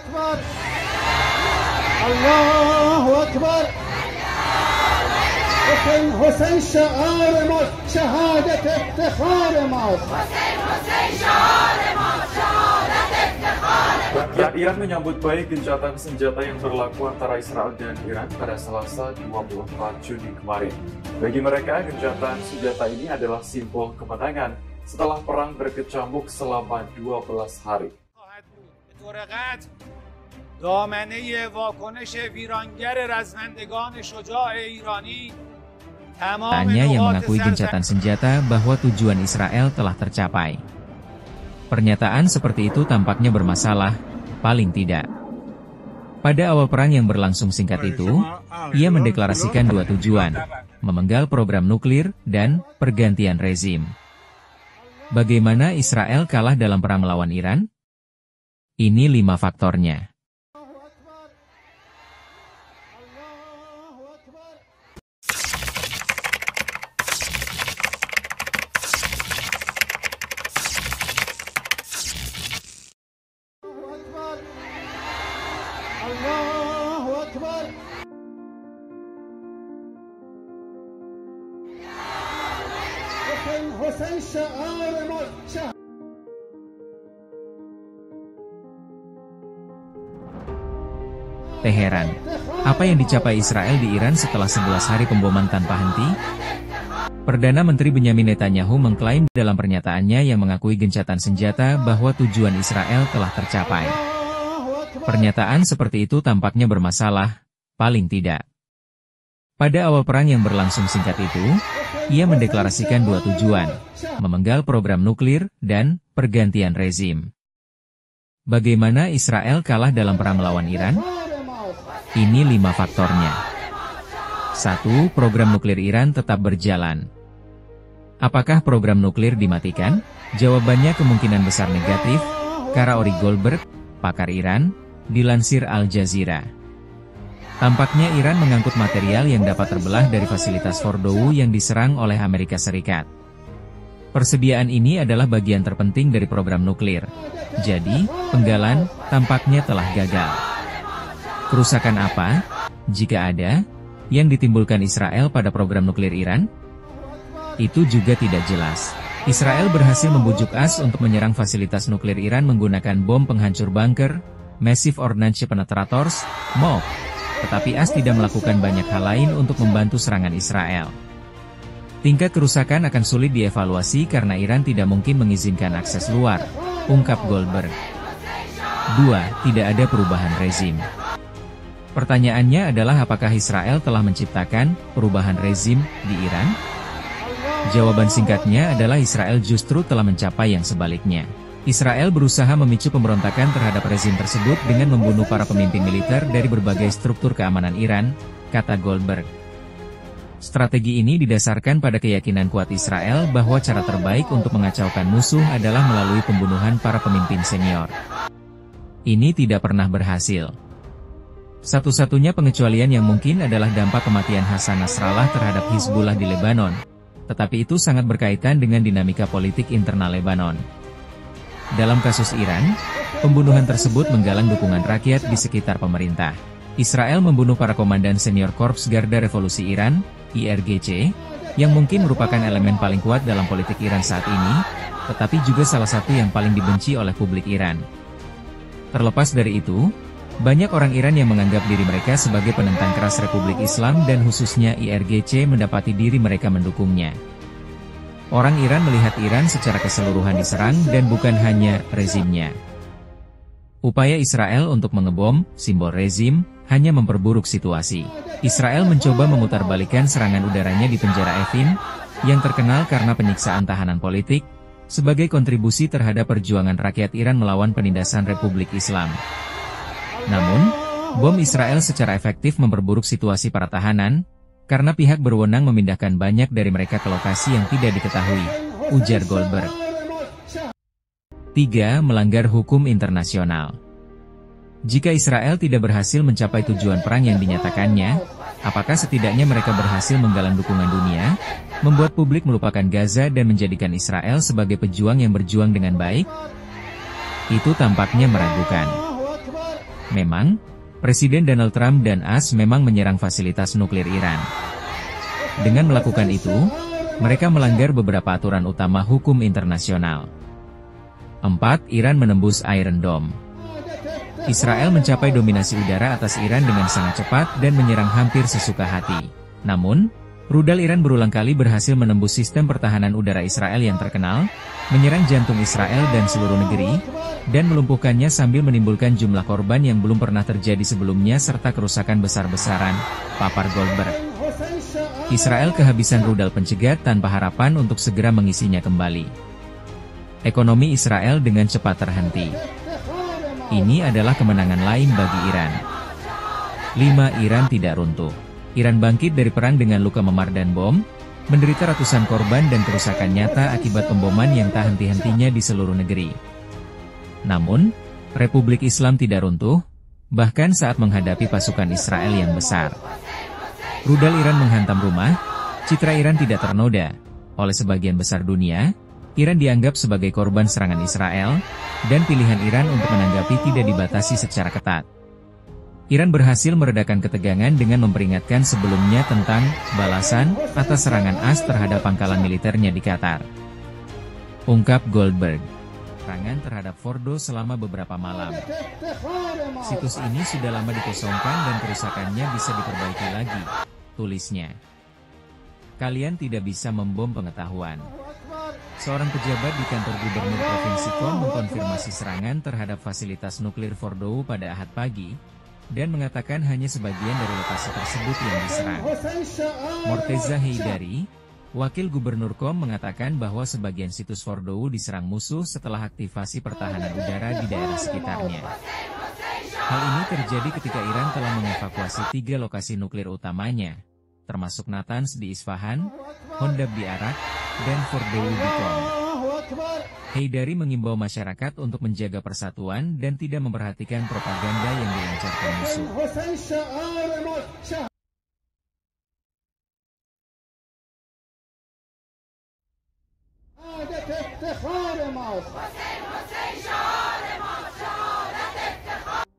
أكبر الله أكبر حسين حسين شعار ما شهادة افتخار ما حسين شعار ما شهادة افتخار. Rakyat Iran menyambut baik gencatan senjata yang berlaku antara Israel dan Iran pada Selasa 24 Juni kemarin. Bagi mereka, gencatan senjata ini adalah simbol kemenangan setelah perang berkecamuk selama 12 hari. دامنه واکنش ویرانگر رزمندگان شجاع ایرانی Tanya yang mengakui gencatan senjata bahwa tujuan Israel telah tercapai. Pernyataan seperti itu tampaknya bermasalah, paling tidak. Pada awal perang yang berlangsung singkat itu, ia mendeklarasikan dua tujuan, memenggal program nuklir dan pergantian rezim. Bagaimana Israel kalah dalam perang melawan Iran? Ini 5 faktornya. الله أكبر حسين شعار ما Teheran. Apa yang dicapai Israel di Iran setelah 11 hari pemboman tanpa henti? Perdana Menteri Benyamin Netanyahu mengklaim dalam pernyataannya yang mengakui gencatan senjata bahwa tujuan Israel telah tercapai. Pernyataan seperti itu tampaknya bermasalah, paling tidak. Pada awal perang yang berlangsung singkat itu, ia mendeklarasikan dua tujuan, memenggal program nuklir dan pergantian rezim. Bagaimana Israel kalah dalam perang melawan Iran? Ini 5 faktornya. 1. Program nuklir Iran tetap berjalan. Apakah program nuklir dimatikan? Jawabannya kemungkinan besar negatif, kata Ori Goldberg, pakar Iran, dilansir Al Jazeera. Tampaknya Iran mengangkut material yang dapat terbelah dari fasilitas Fordow yang diserang oleh Amerika Serikat. Persediaan ini adalah bagian terpenting dari program nuklir. Jadi, penggalan tampaknya telah gagal. Kerusakan apa, jika ada, yang ditimbulkan Israel pada program nuklir Iran? Itu juga tidak jelas. Israel berhasil membujuk AS untuk menyerang fasilitas nuklir Iran menggunakan bom penghancur bunker, Massive Ordnance Penetrators, MOP. Tetapi AS tidak melakukan banyak hal lain untuk membantu serangan Israel. Tingkat kerusakan akan sulit dievaluasi karena Iran tidak mungkin mengizinkan akses luar, ungkap Goldberg. 2. Tidak ada perubahan rezim. Pertanyaannya adalah apakah Israel telah menciptakan perubahan rezim di Iran? Jawaban singkatnya adalah Israel justru telah mencapai yang sebaliknya. Israel berusaha memicu pemberontakan terhadap rezim tersebut dengan membunuh para pemimpin militer dari berbagai struktur keamanan Iran, kata Goldberg. Strategi ini didasarkan pada keyakinan kuat Israel bahwa cara terbaik untuk mengacaukan musuh adalah melalui pembunuhan para pemimpin senior. Ini tidak pernah berhasil. Satu-satunya pengecualian yang mungkin adalah dampak kematian Hasan Nasrallah terhadap Hizbullah di Lebanon. Tetapi itu sangat berkaitan dengan dinamika politik internal Lebanon. Dalam kasus Iran, pembunuhan tersebut menggalang dukungan rakyat di sekitar pemerintah. Israel membunuh para komandan senior Korps Garda Revolusi Iran, IRGC, yang mungkin merupakan elemen paling kuat dalam politik Iran saat ini, tetapi juga salah satu yang paling dibenci oleh publik Iran. Terlepas dari itu, banyak orang Iran yang menganggap diri mereka sebagai penentang keras Republik Islam dan khususnya IRGC mendapati diri mereka mendukungnya. Orang Iran melihat Iran secara keseluruhan diserang dan bukan hanya rezimnya. Upaya Israel untuk mengebom simbol rezim hanya memperburuk situasi. Israel mencoba memutarbalikkan serangan udaranya di penjara Evin, yang terkenal karena penyiksaan tahanan politik, sebagai kontribusi terhadap perjuangan rakyat Iran melawan penindasan Republik Islam. Namun, bom Israel secara efektif memperburuk situasi para tahanan, karena pihak berwenang memindahkan banyak dari mereka ke lokasi yang tidak diketahui, ujar Goldberg. 3. Melanggar hukum internasional. Jika Israel tidak berhasil mencapai tujuan perang yang dinyatakannya, apakah setidaknya mereka berhasil menggalang dukungan dunia, membuat publik melupakan Gaza dan menjadikan Israel sebagai pejuang yang berjuang dengan baik? Itu tampaknya meragukan. Memang, Presiden Donald Trump dan AS memang menyerang fasilitas nuklir Iran. Dengan melakukan itu, mereka melanggar beberapa aturan utama hukum internasional. 4. Iran menembus Iron Dome. Israel mencapai dominasi udara atas Iran dengan sangat cepat dan menyerang hampir sesuka hati. Namun, rudal Iran berulang kali berhasil menembus sistem pertahanan udara Israel yang terkenal, menyerang jantung Israel dan seluruh negeri, dan melumpuhkannya sambil menimbulkan jumlah korban yang belum pernah terjadi sebelumnya serta kerusakan besar-besaran, papar Goldberg. Israel kehabisan rudal pencegat tanpa harapan untuk segera mengisinya kembali. Ekonomi Israel dengan cepat terhenti. Ini adalah kemenangan lain bagi Iran. 5. Iran tidak runtuh. Iran bangkit dari perang dengan luka memar dan bom, menderita ratusan korban dan kerusakan nyata akibat pemboman yang tak henti-hentinya di seluruh negeri. Namun, Republik Islam tidak runtuh, bahkan saat menghadapi pasukan Israel yang besar. Rudal Iran menghantam rumah, citra Iran tidak ternoda. Oleh sebagian besar dunia, Iran dianggap sebagai korban serangan Israel, dan pilihan Iran untuk menanggapi tidak dibatasi secara ketat. Iran berhasil meredakan ketegangan dengan memperingatkan sebelumnya tentang balasan atas serangan AS terhadap pangkalan militernya di Qatar. Ungkap Goldberg. Serangan terhadap Fordo selama beberapa malam. Situs ini sudah lama dikosongkan dan kerusakannya bisa diperbaiki lagi, tulisnya. Kalian tidak bisa membom pengetahuan. Seorang pejabat di kantor gubernur Provinsi Qom mengkonfirmasi serangan terhadap fasilitas nuklir Fordo pada Ahad pagi, dan mengatakan hanya sebagian dari lokasi tersebut yang diserang. Morteza Heydari, wakil gubernur Qom, mengatakan bahwa sebagian situs Fordo diserang musuh setelah aktivasi pertahanan udara di daerah sekitarnya. Hal ini terjadi ketika Iran telah mengevakuasi 3 lokasi nuklir utamanya, termasuk Natanz di Isfahan, Hondab di Arak, dan Fordo di Qom. Heydari mengimbau masyarakat untuk menjaga persatuan dan tidak memperhatikan propaganda yang dilancarkan musuh.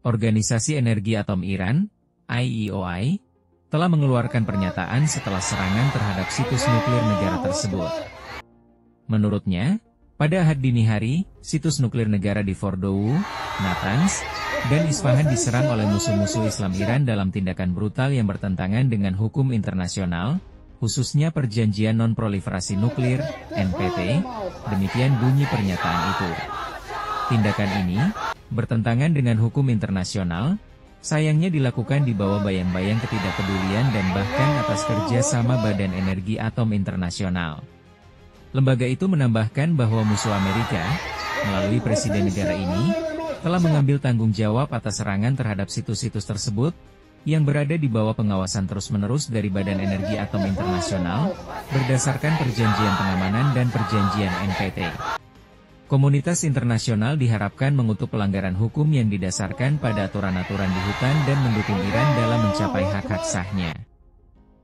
Organisasi Energi Atom Iran, IEOI, telah mengeluarkan pernyataan setelah serangan terhadap situs nuklir negara tersebut. Menurutnya, pada Ahad dini hari, situs nuklir negara di Fordo, Natanz, dan Isfahan diserang oleh musuh-musuh Islam Iran dalam tindakan brutal yang bertentangan dengan hukum internasional, khususnya Perjanjian Non-Proliferasi Nuklir, NPT, demikian bunyi pernyataan itu. Tindakan ini bertentangan dengan hukum internasional, sayangnya dilakukan di bawah bayang-bayang ketidakpedulian dan bahkan atas kerjasama Badan Energi Atom Internasional. Lembaga itu menambahkan bahwa musuh Amerika, melalui presiden negara ini, telah mengambil tanggung jawab atas serangan terhadap situs-situs tersebut, yang berada di bawah pengawasan terus-menerus dari Badan Energi Atom Internasional, berdasarkan perjanjian pengamanan dan perjanjian NPT. Komunitas internasional diharapkan mengutuk pelanggaran hukum yang didasarkan pada aturan-aturan di hutan dan mendukung Iran dalam mencapai hak-hak sahnya.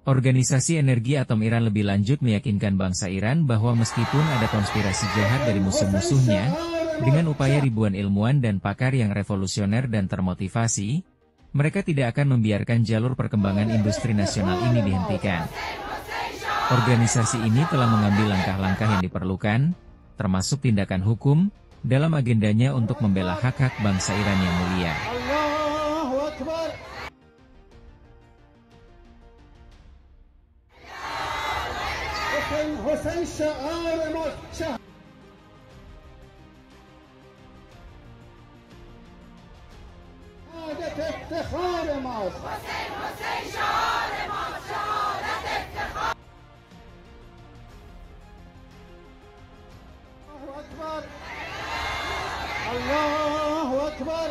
Organisasi Energi Atom Iran lebih lanjut meyakinkan bangsa Iran bahwa meskipun ada konspirasi jahat dari musuh-musuhnya, dengan upaya ribuan ilmuwan dan pakar yang revolusioner dan termotivasi, mereka tidak akan membiarkan jalur perkembangan industri nasional ini dihentikan. Organisasi ini telah mengambil langkah-langkah yang diperlukan, termasuk tindakan hukum, dalam agendanya untuk membela hak-hak bangsa Iran yang mulia. حسین شعار ما شهادت افتخار ماست حسین شعار ما شهادت افتخار الله اکبر الله اکبر